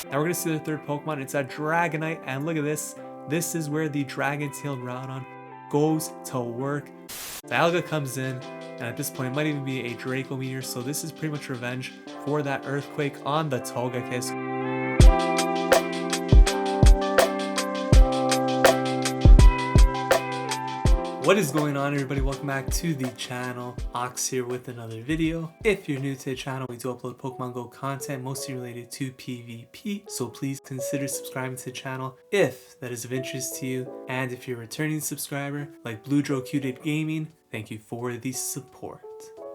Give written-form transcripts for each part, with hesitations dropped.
Now we're going to see the third Pokemon. It's a Dragonite, and look at this. This is where the Dragon Tail Groudon goes to work. Dialga comes in, and at this point it might even be a Draco Meteor, so this is pretty much revenge for that Earthquake on the Togekiss. What is going on, everybody? Welcome back to the channel. Ox here with another video. If you're new to the channel, we do upload Pokemon Go content mostly related to PvP, so please consider subscribing to the channel if that is of interest to you. And if you're a returning subscriber like BlueJoeQ Gaming, thank you for the support.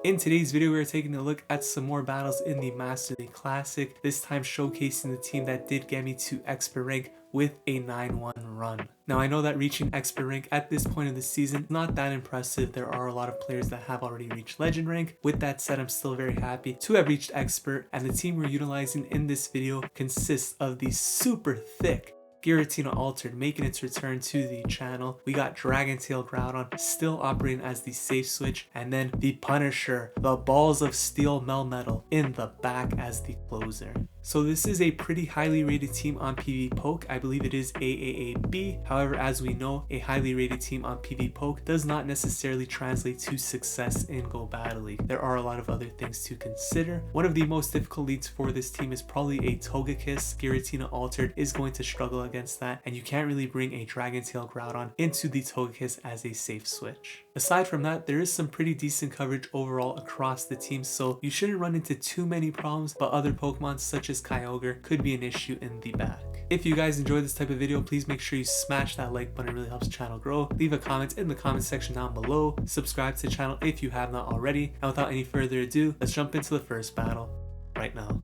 In today's video, we are taking a look at some more battles in the Master League Classic, this time showcasing the team that did get me to Expert Rank with a 9-1 run. Now I know that reaching Expert Rank at this point of the season is not that impressive. There are a lot of players that have already reached Legend Rank. With that said, I'm still very happy to have reached Expert, and the team we're utilizing in this video consists of the super thick Giratina Altered making its return to the channel. We got Dragon Tail Groudon still operating as the safe switch, and then the Punisher, the Balls of Steel Melmetal in the back as the closer. So this is a pretty highly rated team on PvPoke. I believe it is AAAB. However, as we know, a highly rated team on PvPoke does not necessarily translate to success in Go Battle League. There are a lot of other things to consider. One of the most difficult leads for this team is probably a Togekiss. Giratina Altered is going to struggle against that, and you can't really bring a Dragon Tail Groudon into the Togekiss as a safe switch. Aside from that, there is some pretty decent coverage overall across the team, so you shouldn't run into too many problems, but other Pokemon such as Kyogre could be an issue in the back. If you guys enjoy this type of video, please make sure you smash that like button. It really helps the channel grow. Leave a comment in the comment section down below. Subscribe to the channel if you have not already. And without any further ado, let's jump into the first battle right now.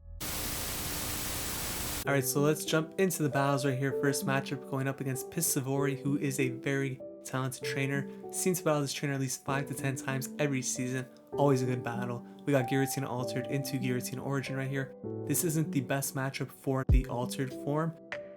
Alright, so let's jump into the battles right here. First matchup going up against Pisivori, who is a very talented trainer. Seems to battle this trainer at least 5 to 10 times every season. Always a good battle. We got Giratina Altered into Giratina Origin right here. This isn't the best matchup for the Altered form.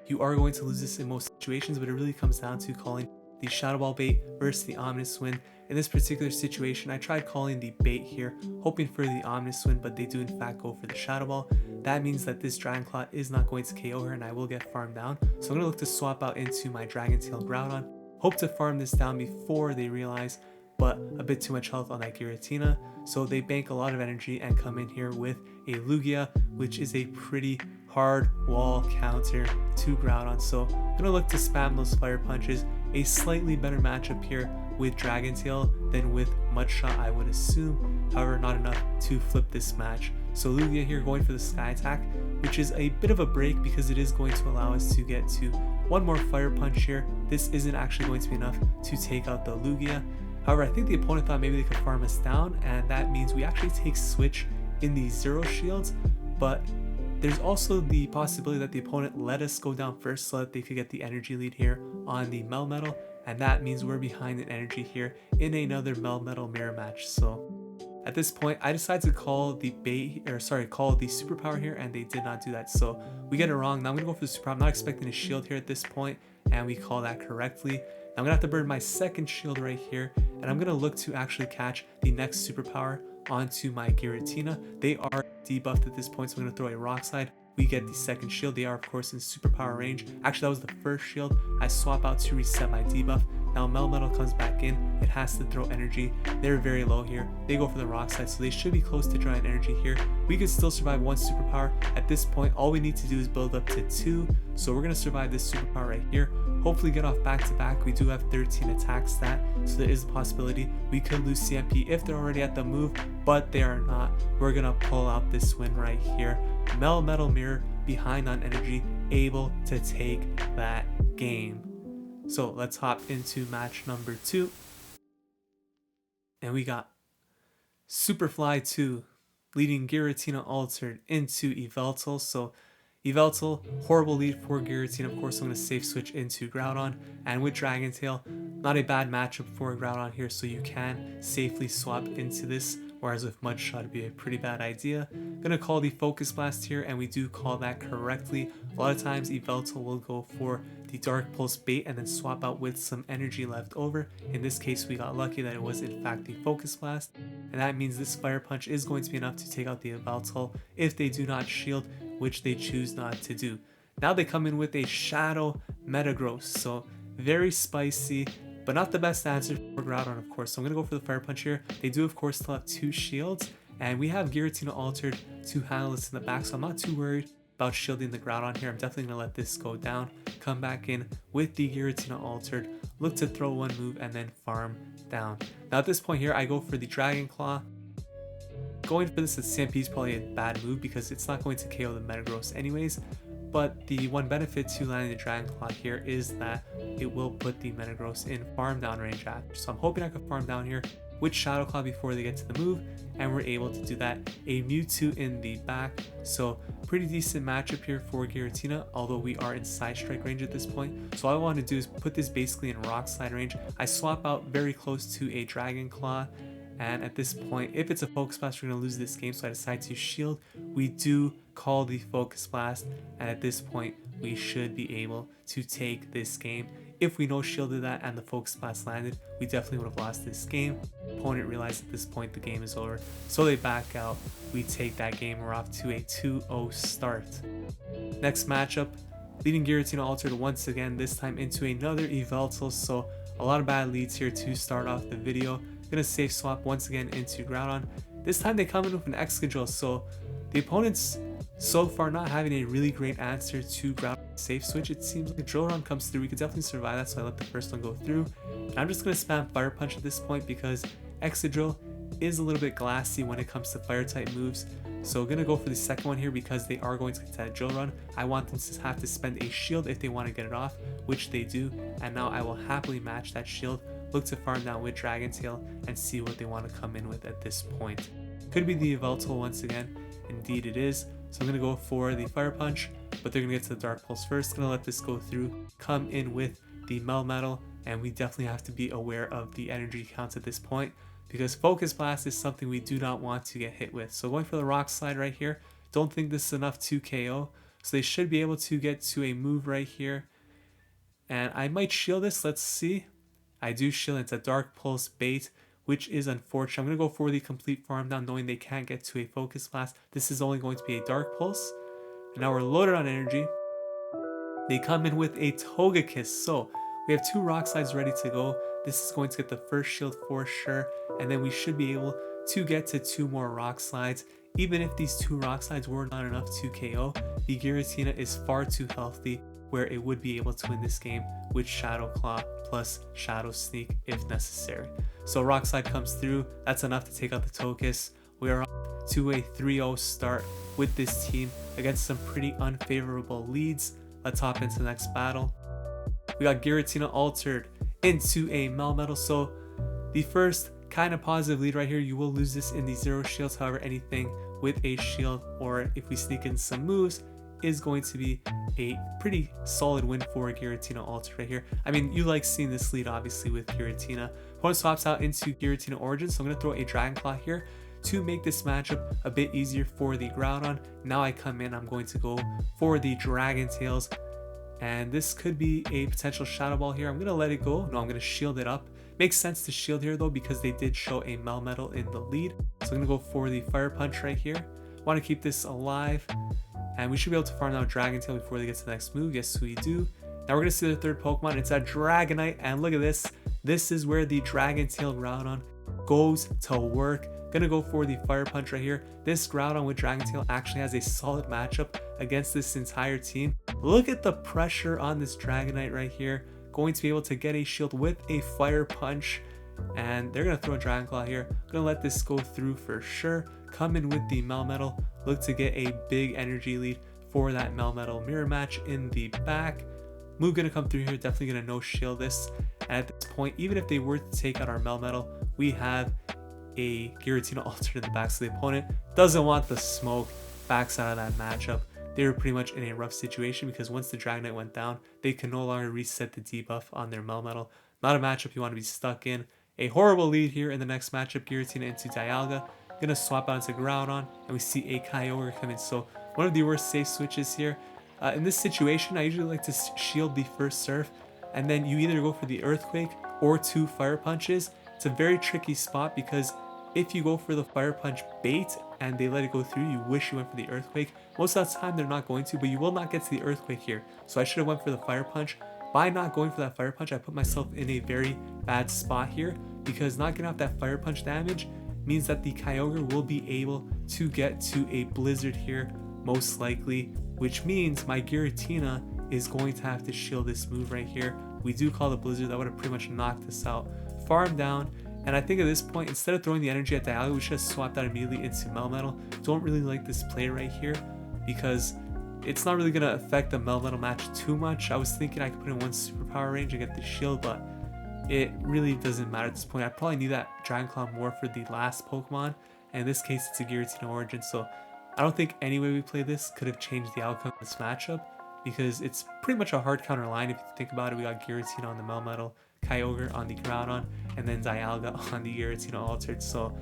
You are going to lose this in most situations, but it really comes down to calling the Shadow Ball bait versus the Ominous Wind. In this particular situation, I tried calling the bait here, hoping for the Ominous Wind, but they do in fact go for the Shadow Ball. That means that this Dragon Claw is not going to KO her, and I will get farmed down. So I'm going to look to swap out into my Dragon Tail Groudon. Hope to farm this down before they realize, but a bit too much health on that Giratina. So they bank a lot of energy and come in here with a Lugia, which is a pretty hard wall counter to Groudon. So I'm going to look to spam those fire punches. A slightly better matchup here with Dragon Tail than with Mudshot, I would assume. However, not enough to flip this match. So Lugia here going for the Sky Attack, which is a bit of a break because it is going to allow us to get to one more fire punch here. This isn't actually going to be enough to take out the Lugia. However, I think the opponent thought maybe they could farm us down, and that means we actually take switch in the Zero Shields, but there's also the possibility that the opponent let us go down first so that they could get the energy lead here on the Melmetal, and that means we're behind in energy here in another Melmetal mirror match. So at this point, I decided to call the call the superpower here, and they did not do that. So we get it wrong. Now I'm gonna go for the superpower. I'm not expecting a shield here at this point, and we call that correctly. Now I'm gonna have to burn my second shield right here, and I'm gonna look to actually catch the next superpower onto my Giratina. They are debuffed at this point, so I'm gonna throw a Rock Slide. We get the second shield. They are of course in superpower range. Actually, that was the first shield. I swap out to reset my debuff. Now Melmetal comes back in. It has to throw energy. They're very low here. They go for the Rock Slide, so they should be close to drawing energy here. We could still survive one superpower. At this point, all we need to do is build up to 2. So we're gonna survive this superpower right here. Hopefully get off back to back. We do have 13 attack stat, so there is a possibility we could lose CMP if they're already at the move, but they are not. We're gonna pull out this win right here. Melmetal Mirror behind on energy, able to take that game. So let's hop into match number 2. And we got Superfly 2 leading Giratina Altered into Yveltal. So Yveltal, horrible lead for Giratina. Of course, I'm going to safe switch into Groudon. And with Dragon Tail, not a bad matchup for Groudon here, so you can safely swap into this. Whereas with Mudshot, it'd be a pretty bad idea. I'm going to call the Focus Blast here, and we do call that correctly. A lot of times, Yveltal will go for the Dark Pulse bait and then swap out with some energy left over. In this case, we got lucky that it was in fact the Focus Blast. And that means this Fire Punch is going to be enough to take out the Yveltal if they do not shield, which they choose not to do. Now they come in with a Shadow Metagross, so very spicy, but not the best answer for Groudon, of course. So I'm going to go for the Fire Punch here. They do, of course, still have 2 shields, and we have Giratina Altered to handle this in the back, so I'm not too worried about shielding the Groudon here. I'm definitely going to let this go down, come back in with the Giratina Altered, look to throw one move, and then farm down. Now at this point here, I go for the Dragon Claw. Going for this at CMP is probably a bad move because it's not going to KO the Metagross anyways, but the one benefit to landing the Dragon Claw here is that it will put the Metagross in farm down range after. So I'm hoping I can farm down here with Shadow Claw before they get to the move, and we're able to do that. A Mewtwo in the back, so pretty decent matchup here for Giratina, although we are in Side Strike range at this point. So all I want to do is put this basically in Rock Slide range. I swap out very close to a Dragon Claw, and at this point, if it's a Focus Blast, we're going to lose this game, so I decide to shield. We do call the Focus Blast, and at this point, we should be able to take this game. If we no shielded that and the Focus Blast landed, we definitely would have lost this game. Opponent realized at this point the game is over, so they back out. We take that game. We're off to a 2-0 start. Next matchup, leading Giratina Altered once again, this time into another Yveltal, so a lot of bad leads here to start off the video. Gonna safe swap once again into Groudon. This time they come in with an Excadrill, so the opponent's so far not having a really great answer to Groudon safe switch. It seems like a Drill Run comes through. We could definitely survive that, so I let the first one go through. And I'm just gonna spam Fire Punch at this point because Excadrill is a little bit glassy when it comes to fire type moves. So gonna go for the second one here because they are going to get that Drill Run. I want them to have to spend a shield if they want to get it off, which they do. And now I will happily match that shield, look to farm down with Dragon Tail, and see what they want to come in with at this point. Could be the Yveltal once again. Indeed it is. So I'm going to go for the Fire Punch, but they're going to get to the Dark Pulse first. Going to let this go through, come in with the Melmetal, and we definitely have to be aware of the energy counts at this point because Focus Blast is something we do not want to get hit with. So going for the Rock Slide right here. Don't think this is enough to KO. So they should be able to get to a move right here. And I might shield this. Let's see. I do shield. It's a Dark Pulse bait, which is unfortunate. I'm going to go for the complete farm down knowing they can't get to a Focus Blast. This is only going to be a Dark Pulse. And now we're loaded on energy. They come in with a Togekiss. So we have 2 Rock Slides ready to go. This is going to get the first shield for sure. And then we should be able to get to 2 more Rock Slides. Even if these 2 Rock Slides were not enough to KO, the Giratina is far too healthy where it would be able to win this game with Shadow Claw plus Shadow Sneak if necessary. So Rock Slide comes through. That's enough to take out the Togekiss. We are on to a 3-0 start with this team against some pretty unfavorable leads. Let's hop into the next battle. We got Giratina Altered into a Melmetal. So the first kind of positive lead right here, you will lose this in the 0 shields. However, anything with a shield or if we sneak in some moves is going to be a pretty solid win for Giratina Altered right here. I mean, you like seeing this lead obviously with Giratina. Opponent swaps out into Giratina Origin, so I'm going to throw a Dragon Claw here to make this matchup a bit easier for the Groudon. Now I come in, I'm going to go for the Dragon Tails, and this could be a potential Shadow Ball here. I'm going to let it go. No, I'm going to shield it up. Makes sense to shield here though because they did show a Melmetal in the lead. So I'm going to go for the Fire Punch right here. Want to keep this alive. And we should be able to farm out Dragon Tail before they get to the next move. Yes, we do. Now we're going to see the third Pokemon. It's a Dragonite. And look at this. This is where the Dragon Tail Groudon goes to work. Going to go for the Fire Punch right here. This Groudon with Dragon Tail actually has a solid matchup against this entire team. Look at the pressure on this Dragonite right here. Going to be able to get a shield with a Fire Punch. And they're going to throw a Dragon Claw here. Going to let this go through for sure. Come in with the Melmetal. Look to get a big energy lead for that Melmetal mirror match in the back. Move going to come through here. Definitely going to no shield this. And at this point, even if they were to take out our Melmetal, we have a Giratina Altered in the back. So the opponent doesn't want the smoke, backs out of that matchup. They were pretty much in a rough situation because once the Dragonite went down, they can no longer reset the debuff on their Melmetal. Not a matchup you want to be stuck in. A horrible lead here in the next matchup. Giratina into Dialga. Gonna swap out into Groudon, and we see a Kyogre come in. So one of the worst safe switches here. In this situation, I usually like to shield the first Surf, and then you either go for the Earthquake or 2 Fire Punches. It's a very tricky spot because if you go for the Fire Punch bait and they let it go through, you wish you went for the Earthquake. Most of the time they're not going to, but you will not get to the Earthquake here. So I should have went for the Fire Punch. By not going for that Fire Punch, I put myself in a very bad spot here, because not getting off that Fire Punch damage means that the Kyogre will be able to get to a Blizzard here, most likely, which means my Giratina is going to have to shield this move right here. We do call the Blizzard. That would have pretty much knocked us out. Farm down, and I think at this point, instead of throwing the energy at Dialga, we should have swapped that immediately into Melmetal. Don't really like this play right here, because it's not really going to affect the Melmetal match too much. I was thinking I could put in one superpower range and get the shield, but it really doesn't matter at this point. I probably need that Dragon Claw more for the last Pokemon, and in this case it's a Giratina Origin, so I don't think any way we play this could have changed the outcome of this matchup, because it's pretty much a hard counter line if you think about it. We got Giratina on the Melmetal, Kyogre on the Groudon, and then Dialga on the Giratina Altered, so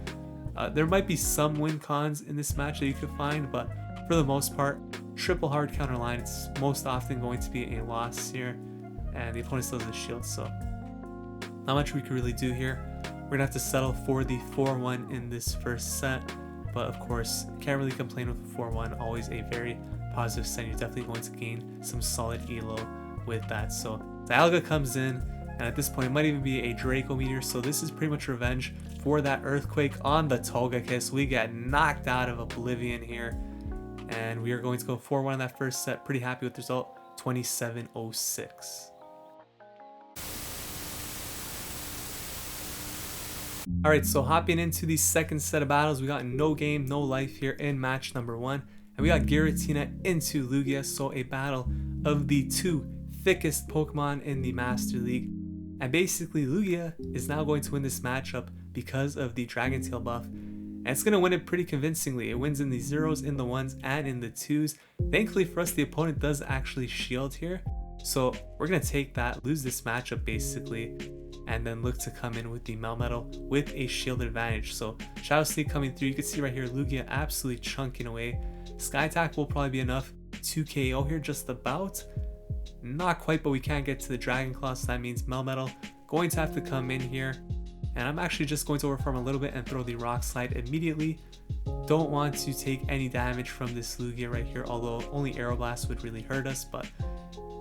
there might be some win cons in this match that you could find, but for the most part, triple hard counter line, it's most often going to be a loss here, and the opponent still has a shield, so not much we can really do here. We're gonna have to settle for the 4-1 in this first set, but of course, can't really complain with a 4-1. Always a very positive sign. You're definitely going to gain some solid elo with that. So Dialga comes in, and at this point, it might even be a Draco Meteor. So this is pretty much revenge for that Earthquake on the Togekiss. We get knocked out of Oblivion here, and we are going to go 4-1 in that first set. Pretty happy with the result, 27-06. Alright, so hopping into the second set of battles, we got no game, no life here in match number 1. And we got Giratina into Lugia, so a battle of the two thickest Pokemon in the Master League. And basically, Lugia is now going to win this matchup because of the Dragon Tail buff. And it's going to win it pretty convincingly. It wins in the 0s, in the 1s, and in the 2s. Thankfully for us, the opponent does actually shield here. So we're going to take that, lose this matchup basically, and then look to come in with the Melmetal with a shield advantage. So Shadow Sneak coming through. You can see right here Lugia absolutely chunking away. Sky Attack will probably be enough to KO here, just about. Not quite, but we can't get to the Dragon Claw, so that means Melmetal going to have to come in here. And I'm actually just going to overfarm a little bit and throw the Rock Slide immediately. Don't want to take any damage from this Lugia right here, although only Aeroblast would really hurt us, but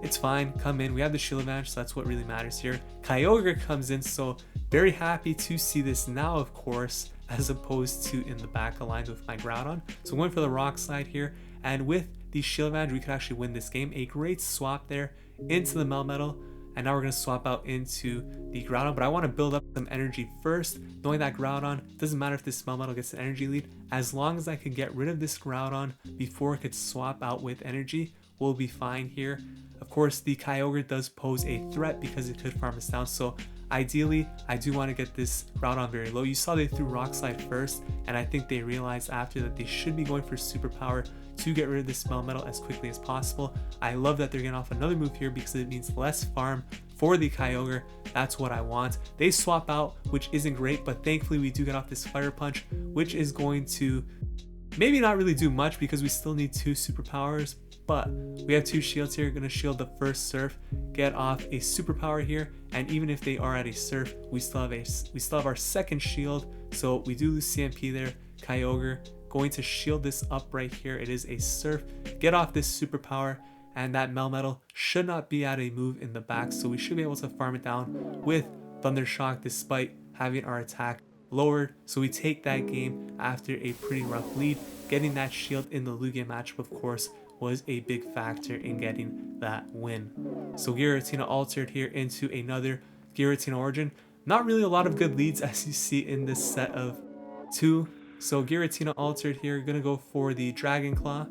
it's fine. Come in. We have the shield advantage, so that's what really matters here. Kyogre comes in, so very happy to see this now, of course, as opposed to in the back aligned with my Groudon. So going for the Rock Slide here, and with the shield advantage, we could actually win this game. A great swap there into the Melmetal, and now we're going to swap out into the Groudon, but I want to build up some energy first, knowing that Groudon, doesn't matter if this Melmetal gets an energy lead, as long as I can get rid of this Groudon before it could swap out with energy, we'll be fine here. Of course, the Kyogre does pose a threat because it could farm us down, so ideally, I do want to get this Groudon very low. You saw they threw Rock Slide first, and I think they realized after that they should be going for Superpower to get rid of this Melmetal as quickly as possible. I love that they're getting off another move here because it means less farm for the Kyogre. That's what I want. They swap out, which isn't great, but thankfully we do get off this Fire Punch, which is going to maybe not really do much because we still need 2 superpowers, but we have 2 shields here. Going to shield the first Surf, get off a superpower here, and even if they are at a Surf, we still have our second shield, so we do lose CMP there. Kyogre going to shield this up right here. It is a Surf, get off this superpower, and that Melmetal should not be at a move in the back, so we should be able to farm it down with Thunder Shock despite having our attack lowered. So we take that game after a pretty rough lead. Getting that shield in the Lugia matchup, of course, was a big factor in getting that win. So Giratina Altered here into another Giratina Origin. Not really a lot of good leads as you see in this set of 2. So Giratina Altered here, gonna go for the Dragon Claw.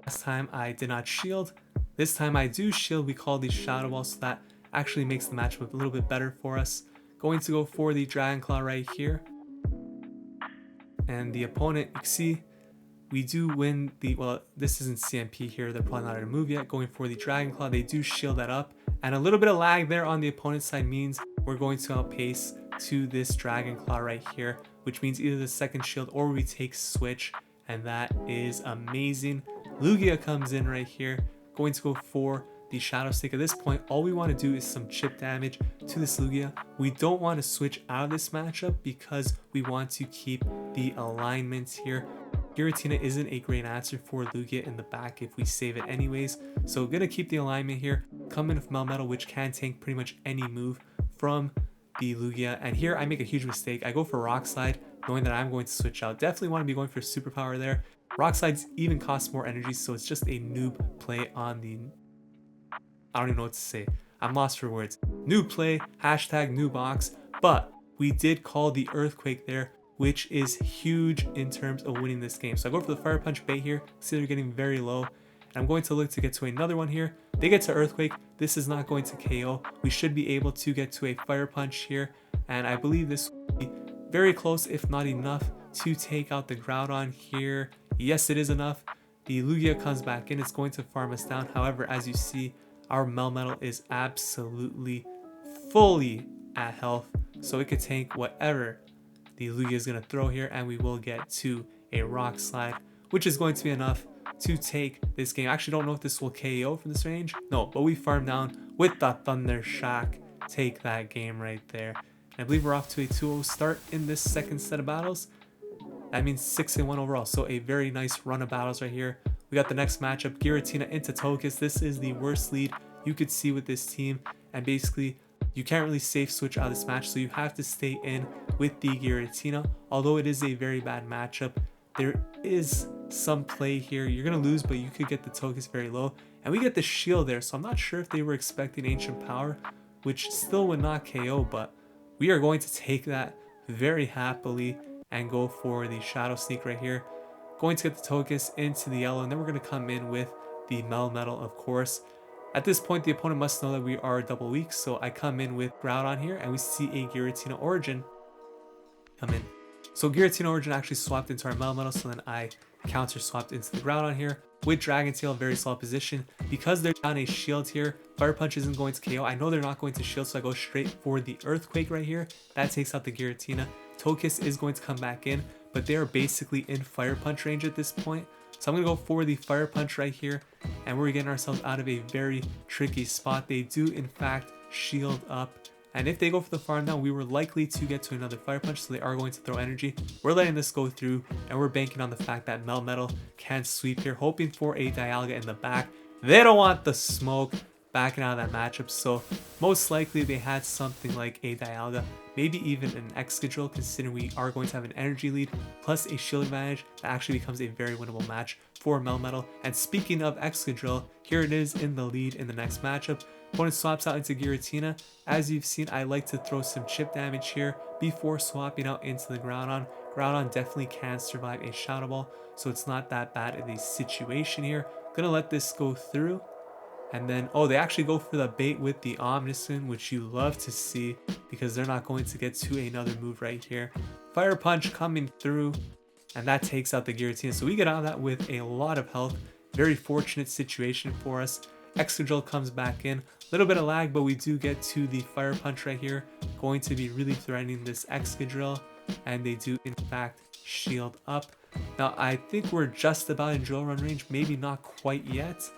Last time I did not shield. This time I do shield. We call the Shadow Ball, so that actually makes the matchup a little bit better for us. Going to go for the Dragon Claw right here. And the opponent, you can see, we do win the, well, this isn't CMP here. They're probably not at a move yet. Going for the Dragon Claw, they do shield that up. And a little bit of lag there on the opponent's side means we're going to outpace to this Dragon Claw right here, which means either the second shield or we take switch, and that is amazing. Lugia comes in right here, going to go for the Shadow Stick. At this point, all we want to do is some chip damage to this Lugia. We don't want to switch out of this matchup because we want to keep the alignments here. Giratina isn't a great answer for Lugia in the back if we save it anyways. So gonna keep the alignment here. Come in with Melmetal, which can tank pretty much any move from the Lugia. And here I make a huge mistake. I go for Rock Slide, knowing that I'm going to switch out. Definitely want to be going for Superpower there. Rock Slides even cost more energy, so it's just a noob play on the... I don't even know what to say. I'm lost for words. Noob play, hashtag noob box. But we did call the Earthquake there, which is huge in terms of winning this game. So I go for the Fire Punch bait here. See, they're getting very low. And I'm going to look to get to another one here. They get to Earthquake. This is not going to KO. We should be able to get to a Fire Punch here. And I believe this will be very close, if not enough, to take out the Groudon here. Yes, it is enough. The Lugia comes back in. It's going to farm us down. However, as you see, our Melmetal is absolutely fully at health. So it could tank whatever the Lugia is going to throw here. And we will get to a Rock Slide, which is going to be enough to take this game. I actually don't know if this will KO from this range. No, but we farm down with the Thunder Shock. Take that game right there. And I believe we're off to a 2-0 start in this second set of battles. That means 6-1 overall. So a very nice run of battles right here. We got the next matchup, Giratina into Togekiss. This is the worst lead you could see with this team. And basically, you can't really safe switch out of this match. So you have to stay in with the Giratina. Although it is a very bad matchup, there is some play here. You're going to lose, but you could get the Togekiss very low. And we get the shield there. So I'm not sure if they were expecting Ancient Power, which still would not KO. But we are going to take that very happily and go for the Shadow Sneak right here. Going to get the Togekiss into the yellow, and then we're going to come in with the Melmetal, of course. At this point, the opponent must know that we are double weak, so I come in with Groudon here, and we see a Giratina Origin come in. So Giratina Origin actually swapped into our Melmetal, so then I counter swapped into the Groudon here. With Dragon Tail, very solid position. Because they're down a shield here, Fire Punch isn't going to KO. I know they're not going to shield, so I go straight for the Earthquake right here. That takes out the Giratina. Togekiss is going to come back in, but they are basically in Fire Punch range at this point. So I'm going to go for the Fire Punch right here, and we're getting ourselves out of a very tricky spot. They do, in fact, shield up. And if they go for the farm down, we were likely to get to another Fire Punch, so they are going to throw energy. We're letting this go through, and we're banking on the fact that Melmetal can sweep here, hoping for a Dialga in the back. They don't want the smoke backing out of that matchup, so most likely they had something like a Dialga, maybe even an Excadrill, considering we are going to have an energy lead plus a shield advantage. That actually becomes a very winnable match for Melmetal. And speaking of Excadrill, here it is in the lead in the next matchup. Opponent swaps out into Giratina. As you've seen, I like to throw some chip damage here before swapping out into the Groudon. Groudon definitely can survive a Shadow Ball, so it's not that bad of a situation here. Gonna let this go through. And then, oh, they actually go for the bait with the Omniscient, which you love to see because they're not going to get to another move right here. Fire Punch coming through, and that takes out the Giratina. So we get out of that with a lot of health. Very fortunate situation for us. Excadrill comes back in. A little bit of lag, but we do get to the Fire Punch right here. Going to be really threatening this Excadrill, and they do, in fact, shield up. Now, I think we're just about in drill run range. Maybe not quite yet.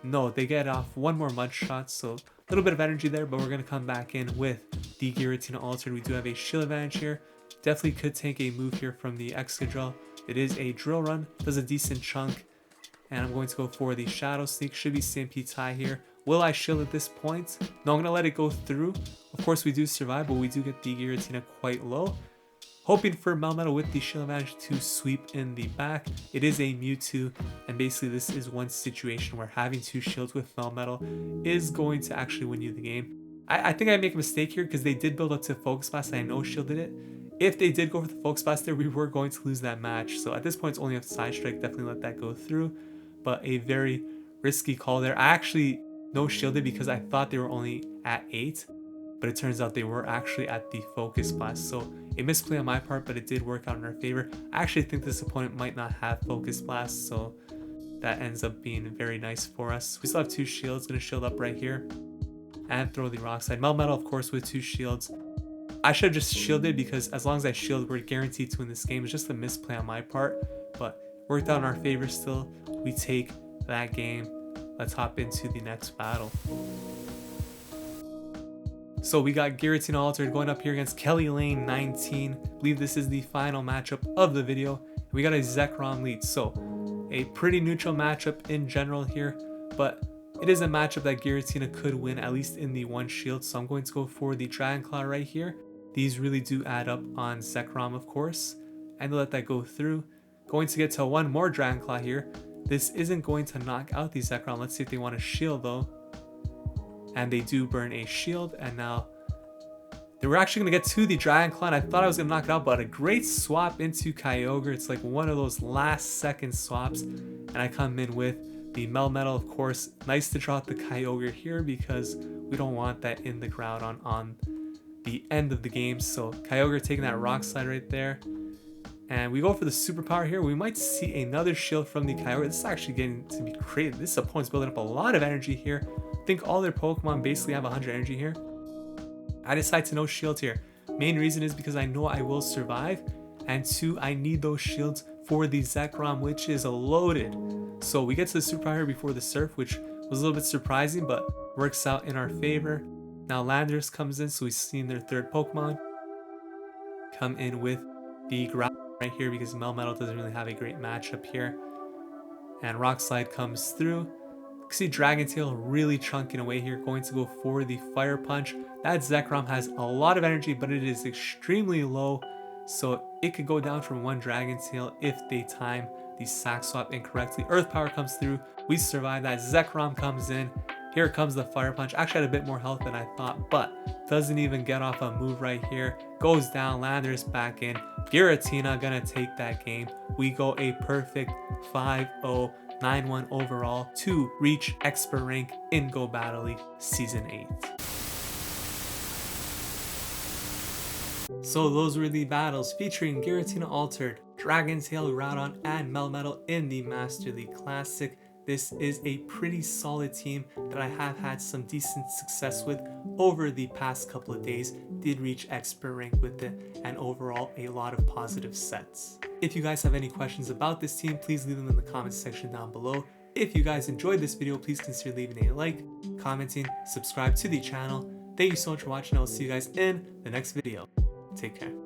No, they get off one more mud shot, so a little bit of energy there, but we're going to come back in with the Giratina Altered. We do have a shield advantage here. Definitely could take a move here from the Excadrill. It is a drill run, does a decent chunk, and I'm going to go for the Shadow Sneak. Should be CMP tie here. Will I shield at this point? No, I'm going to let it go through. Of course, we do survive, but we do get the Giratina quite low. Hoping for Melmetal with the shield advantage to sweep in the back. It is a Mewtwo, and basically this is one situation where having two shields with Melmetal is going to actually win you the game. I think I make a mistake here because they did build up to Focus Blast, and I know shielded it. If they did go for the Focus Blast there, we were going to lose that match. So at this point, it's only a Side Strike. Definitely let that go through, but a very risky call there. I actually no shielded because I thought they were only at 8, but it turns out they were actually at the Focus Blast. So a misplay on my part, but it did work out in our favor. I actually think this opponent might not have Focus Blast, so that ends up being very nice for us. We still have 2 shields. Gonna shield up right here and throw the Rock Slide. Melmetal, of course, with 2 shields. I should have just shielded because as long as I shield, we're guaranteed to win this game. It's just a misplay on my part, but worked out in our favor still. We take that game. Let's hop into the next battle. So we got Giratina Altered going up here against Kelly Lane 19. I believe this is the final matchup of the video. We got a Zekrom lead, so a pretty neutral matchup in general here, but it is a matchup that Giratina could win, at least in the one shield. So I'm going to go for the Dragon Claw right here. These really do add up on Zekrom, of course, and let that go through. Going to get to one more Dragon Claw here. This isn't going to knock out the Zekrom. Let's see if they want a shield though. And they do burn a shield, and now they were actually going to get to the Dragon Claw, and I thought I was going to knock it out, but a great swap into Kyogre. It's like one of those last second swaps, and I come in with the Melmetal, of course. Nice to draw out the Kyogre here because we don't want that in the Groudon on the end of the game. So Kyogre taking that Rock Slide right there. And we go for the superpower here. We might see another shield from the Kyogre. This is actually getting to be crazy. This opponent's building up a lot of energy here. I think all their Pokemon basically have 100 energy here. I decide to no shield here. Main reason is because I know I will survive. And 2, I need those shields for the Zekrom, which is loaded. So we get to the superpower before the Surf, which was a little bit surprising, but works out in our favor. Now Landorus comes in, so we've seen their third Pokemon come in with the Groudon right here because Melmetal doesn't really have a great matchup here. And Rock Slide comes through. You can see Dragon Tail really chunking away here, going to go for the Fire Punch. That Zekrom has a lot of energy, but it is extremely low, so it could go down from one Dragon Tail if they time the sack swap incorrectly. Earth Power comes through. We survive that. Zekrom comes in. Here comes the Fire Punch. Actually had a bit more health than I thought, but doesn't even get off a move right here. Goes down. Landorus back in. Giratina gonna take that game. We go a perfect 5-0. 9-1 overall to reach expert rank in Go Battle League Season 8. So those were the battles featuring Giratina Altered, Dragon Tail Groudon, and Melmetal in the Master League Classic. This is a pretty solid team that I have had some decent success with over the past couple of days. Did reach expert rank with it, and overall a lot of positive sets. If you guys have any questions about this team, please leave them in the comments section down below. If you guys enjoyed this video, please consider leaving a like, commenting, subscribe to the channel. Thank you so much for watching. I will see you guys in the next video. Take care.